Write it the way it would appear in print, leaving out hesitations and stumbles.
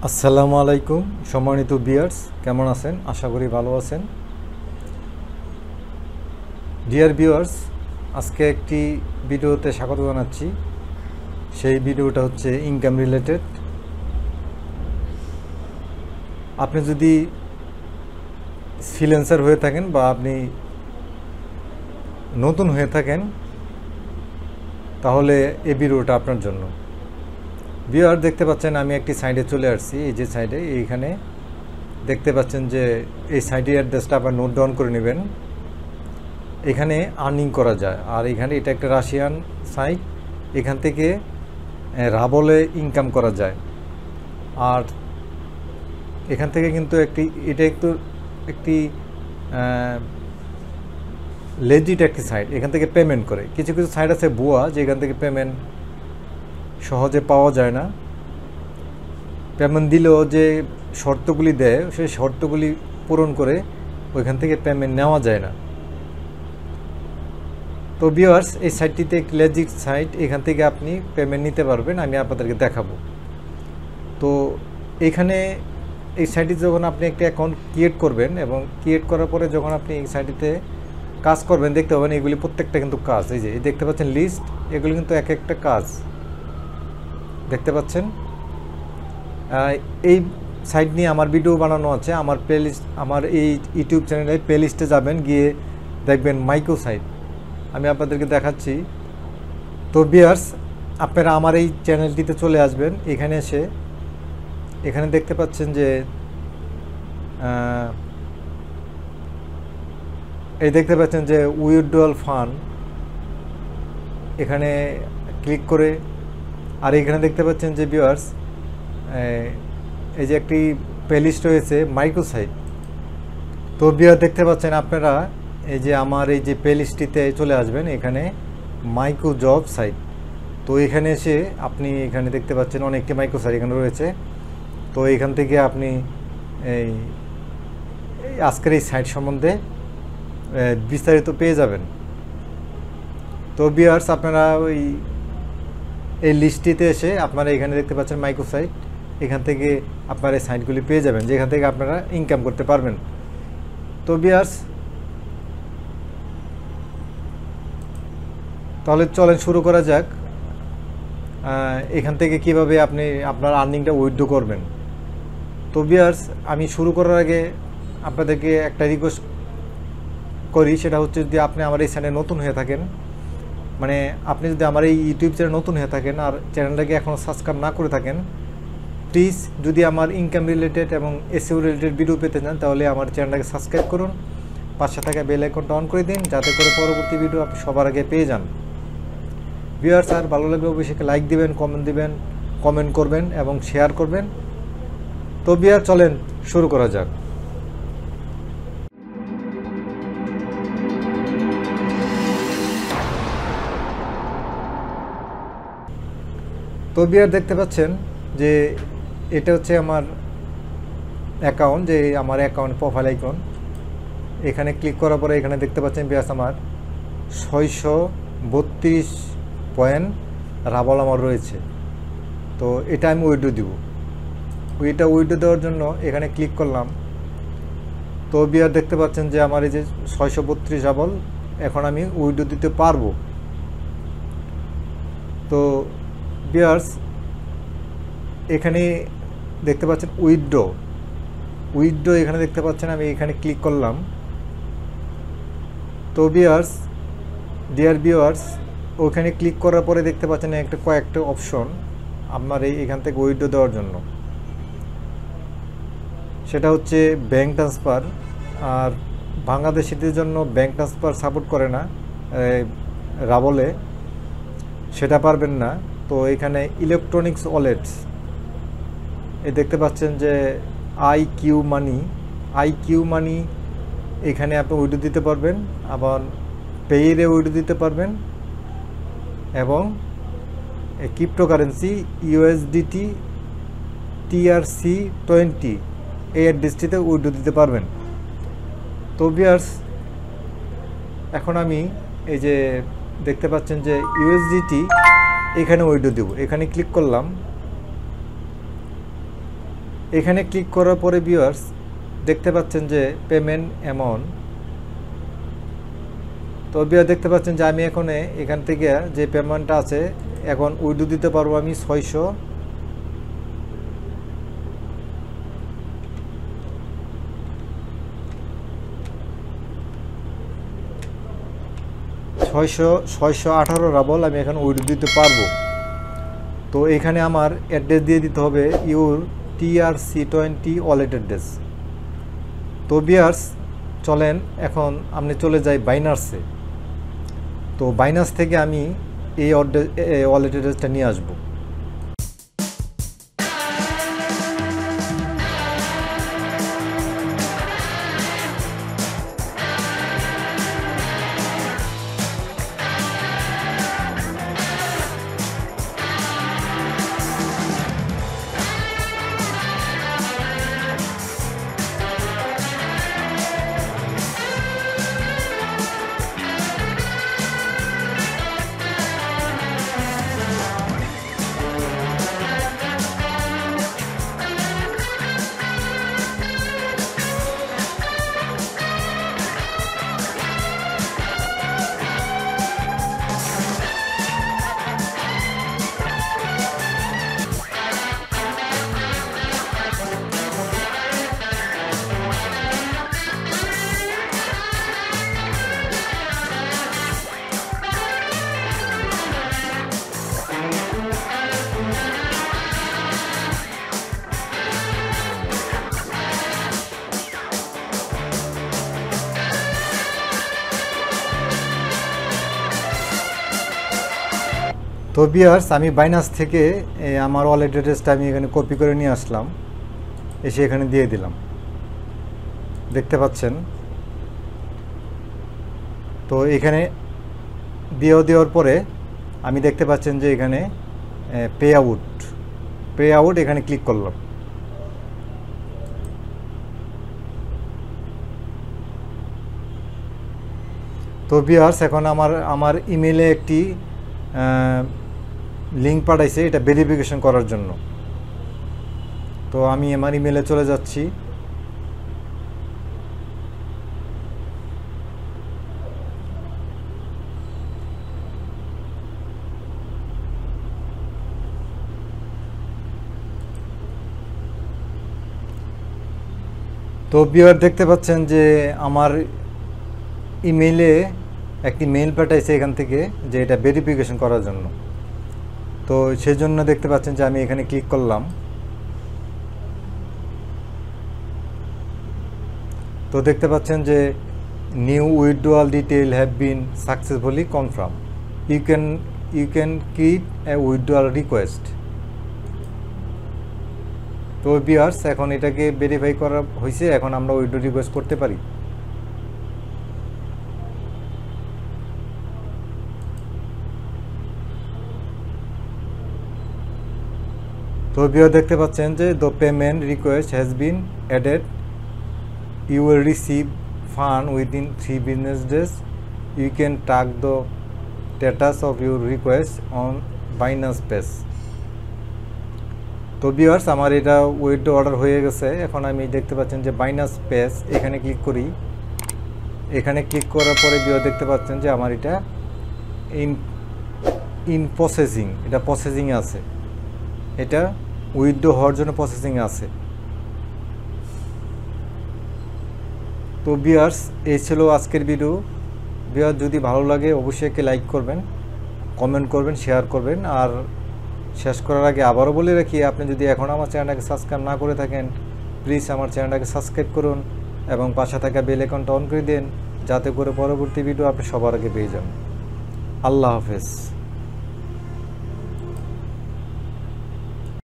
আসসালামু আলাইকুম সম্মানিত ভিউয়ার্স, কেমন আছেন? আশা করি ভালো আছেন। ডিয়ার ভিউয়ার্স, আজকে একটি ভিডিওতে স্বাগত জানাচ্ছি। সেই ভিডিওটা হচ্ছে ইনকাম রিলেটেড। আপনি যদি ফ্রিল্যান্সার হয়ে থাকেন বা আপনি নতুন হয়ে থাকেন, তাহলে এই ভিডিওটা আপনার জন্য। ভিউয়ার, দেখতে পাচ্ছেন আমি একটি সাইটে চলে আসছি। এই যে সাইটে, এইখানে দেখতে পাচ্ছেন যে এই সাইটের অ্যাড্রেসটা আপনার নোট ডাউন করে নেবেন। এখানে আর্নিং করা যায়, আর এখানে এটা একটা রাশিয়ান সাইট। এখান থেকে রাবলে ইনকাম করা যায়। আর এখান থেকে কিন্তু এটা একটি লেজিট একটি সাইট। এখান থেকে পেমেন্ট করে। কিছু কিছু সাইট আছে ভুয়া, যে এখান থেকে পেমেন্ট সহজে পাওয়া যায় না। পেমেন্ট দিলেও যে শর্তগুলি দেয়, সেই শর্তগুলি পূরণ করে ওইখান থেকে পেমেন্ট নেওয়া যায় না। তো ভিউয়ার্স, এই সাইটটিতে একটি লেজিট সাইট। এখান থেকে আপনি পেমেন্ট নিতে পারবেন। আমি আপনাদেরকে দেখাবো। তো এখানে এই সাইটে যখন আপনি একটা অ্যাকাউন্ট ক্রিয়েট করবেন, এবং ক্রিয়েট করার পরে যখন আপনি এই সাইটটিতে কাজ করবেন, দেখতে পাবেন এগুলি প্রত্যেকটা কিন্তু কাজ। এই যে দেখতে পাচ্ছেন লিস্ট, এগুলি কিন্তু এক একটা কাজ দেখতে পাচ্ছেন। এই সাইট নিয়ে আমার ভিডিও বানানো আছে। আমার প্লেলিস্ট, আমার এই ইউটিউব চ্যানেলে প্লেলিস্টে যাবেন, গিয়ে দেখবেন মাইক্রো সাইট। আমি আপনাদেরকে দেখাচ্ছি। তো ভিউয়ার্স, আপনারা আমার এই চ্যানেলটিতে চলে আসবেন। এখানে এসে এখানে দেখতে পাচ্ছেন যে এই দেখতে পাচ্ছেন যে উইথড্রয়াল ফান্ড, এখানে ক্লিক করে। আর এখানে দেখতে পাচ্ছেন যে ভিউয়ার্স, এই যে একটি প্লেলিস্ট রয়েছে মাইক্রো সাইট। তো ভিউয়ার, দেখতে পাচ্ছেন আপনারা এই যে আমার এই যে প্লেলিস্টটিতে চলে আসবেন। এখানে মাইক্রো জব সাইট। তো এখানে এসে আপনি এখানে দেখতে পাচ্ছেন অনেকটি মাইক্রো সাইট এখানে রয়েছে। তো এখান থেকে আপনি এই আজকের এই সাইট সম্বন্ধে বিস্তারিত পেয়ে যাবেন। তো ভিউয়ার্স, আপনারা এই লিস্টটিতে এসে আপনারা এখানে দেখতে পাচ্ছেন মাইক্রো সাইট। এখান থেকে আপনারা এই সাইটগুলি পেয়ে যাবেন, যেখান থেকে আপনারা ইনকাম করতে পারবেন। তো ভিউয়ার্স, তাহলে চলেন শুরু করা যাক। এখান থেকে কিভাবে আপনি আপনার আর্নিংটা উইথড্র করবেন। তো ভিউয়ার্স, আমি শুরু করার আগে আপনাদেরকে একটা রিকোয়েস্ট করি। সেটা হচ্ছে, যদি আপনি আমার এই চ্যানেলে নতুন হয়ে থাকেন, মানে আপনি যদি আমার এই ইউটিউব চ্যানেল নতুন হয়ে থাকেন আর চ্যানেলটাকে এখনও সাবস্ক্রাইব না করে থাকেন, প্লিজ যদি আমার ইনকাম রিলেটেড এবং এসইও রিলেটেড ভিডিও পেতে চান, তাহলে আমার চ্যানেলটাকে সাবস্ক্রাইব করুন। পাশে থাকা বেল আইকনটা অন করে দিন, যাতে করে পরবর্তী ভিডিও আপনি সবার আগে পেয়ে যান। ভিউয়ার্স, আর ভালো লাগলে অবশ্যই লাইক দিবেন, কমেন্ট করবেন এবং শেয়ার করবেন। তো ভিউয়ার, চলেন শুরু করা যাক। তো ভিউয়ার, দেখতে পাচ্ছেন যে এটা হচ্ছে আমার অ্যাকাউন্ট, যে আমার অ্যাকাউন্ট প্রোফাইল আইকন। এখানে ক্লিক করার পরে এখানে দেখতে পাচ্ছেন ভিউয়ার্স, আমার 632 পয়েন্ট রাবল আমার রয়েছে। তো এটা আমি উইথড্র দিব। এটা উইথড্র দেওয়ার জন্য এখানে ক্লিক করলাম। তো ভিউয়ার, দেখতে পাচ্ছেন যে আমার এই যে 632 রাবল এখন আমি উইথড্র দিতে পারবো। তো ভিউয়ার্স, এখানে দেখতে পাচ্ছেন উইথড্র এখানে দেখতে পাচ্ছেন। আমি এখানে ক্লিক করলাম। তো ভিউয়ার্স, ডিয়ার ভিউয়ার্স, ওখানে ক্লিক করার পরে দেখতে পাচ্ছেন কয়েকটা অপশন আপনার এখান থেকে উইথড্র দেওয়ার জন্য। সেটা হচ্ছে ব্যাঙ্ক ট্রান্সফার। আর বাংলাদেশিদের জন্য ব্যাঙ্ক ট্রান্সফার সাপোর্ট করে না রাবলে, সেটা পারবেন না। তো এখানে ইলেকট্রনিক্স ওয়ালেটস, এই দেখতে পাচ্ছেন যে আইকিউ মানি, এখানে আপনি উইথড্র দিতে পারবেন, আবার পেইরে উইথড্র দিতে পারবেন, এবং ক্রিপ্টোকারেন্সি ইউএসডিটি TRC20 এই অ্যাড্রেসটিতে উইথড্র দিতে পারবেন। তো ভিউয়ার্স, এখন আমি এই যে দেখতে পাচ্ছেন যে ইউএসডিটি, এখানে উইথড্র দেব। এখানে ক্লিক করলাম। এখানে ক্লিক করার পরে ভিউয়ার্স দেখতে পাচ্ছেন যে পেমেন্ট অ্যামাউন্ট। তো ভিউয়ার দেখতে পাচ্ছেন যে আমি এখন এখান থেকে যে পেমেন্টটা আছে এখন উইথড্র দিতে পারবো আমি 618 রাবল আমি এখন উইথড্র দিতে পারবো। তো এখানে আমার অ্যাড্রেস দিয়ে দিতে হবে ইউর TRC20 ওয়ালেট অ্যাড্রেস। তো ভিউয়ার্স চলেন এখন আপনি চলে যাই বাইনান্সে। তো বাইনান্স থেকে আমি এই ওয়ালেট অ্যাড্রেসটা নিয়ে আসবো। তো ভিউয়ার্স আমি বাইনান্স থেকে আমার ওয়ালেট অ্যাড্রেসটা আমি এখানে কপি করে নিয়ে আসলাম, এসে এখানে দিয়ে দিলাম, দেখতে পাচ্ছেন। তো এখানে দেওয়ার পরে আমি দেখতে পাচ্ছেন যে এখানে পে আউট এখানে ক্লিক করলাম। তো ভিউয়ার্স এখন আমার ইমেলে একটি লিঙ্ক পাঠাইছে এটা ভেরিফিকেশন করার জন্য। তো আমি আমার ইমেলে চলে যাচ্ছি। তো ভিউয়ার দেখতে পাচ্ছেন যে আমার ইমেইলে একটি মেইল পাঠাইছে এখান থেকে যে এটা ভেরিফিকেশন করার জন্য। তো সেই জন্য দেখতে পাচ্ছেন যে আমি এখানে ক্লিক করলাম। তো দেখতে পাচ্ছেন যে new withdrawal detail have been successfully confirm, you can create a withdrawal request. তো ভিউয়ার্স এখন এটাকে ভেরিফাই করা হয়েছে, এখন আমরা উইথড্র রিকোয়েস্ট করতে পারি। তো ভিউয়ার দেখতে পাচ্ছেন যে the payment request has been added, you will receive fund within 3 business days, you can track the status of your request on Binance page. তো ভিউয়ার্স আমার এটা উইথড্র অর্ডার হয়ে গেছে। এখন আমি দেখতে পাচ্ছেন যে বাইনান্স পেজ এখানে ক্লিক করি। এখানে ক্লিক করার পরে ভিউয়ার দেখতে পাচ্ছেন যে আমার এটা ইন প্রসেসিং, এটা প্রসেসিংয়ে আছে, এটা উইথড্র হওয়ার জন্য প্রসেসিং আছে। তো ভিউয়ার্স এই ছিল আজকের ভিডিও। ভিউয়ার যদি ভালো লাগে অবশ্যই একে লাইক করবেন, কমেন্ট করবেন, শেয়ার করবেন। আর শেষ করার আগে আবারও বলে রাখি, আপনি যদি এখন আমার চ্যানেলটাকে সাবস্ক্রাইব না করে থাকেন প্লিজ আমার চ্যানেলটাকে সাবস্ক্রাইব করুন এবং পাশে থাকা বেল আইকনটা অন করে দেন, যাতে করে পরবর্তী ভিডিও আপনি সবার আগে পেয়ে যান। আল্লাহ হাফেজ।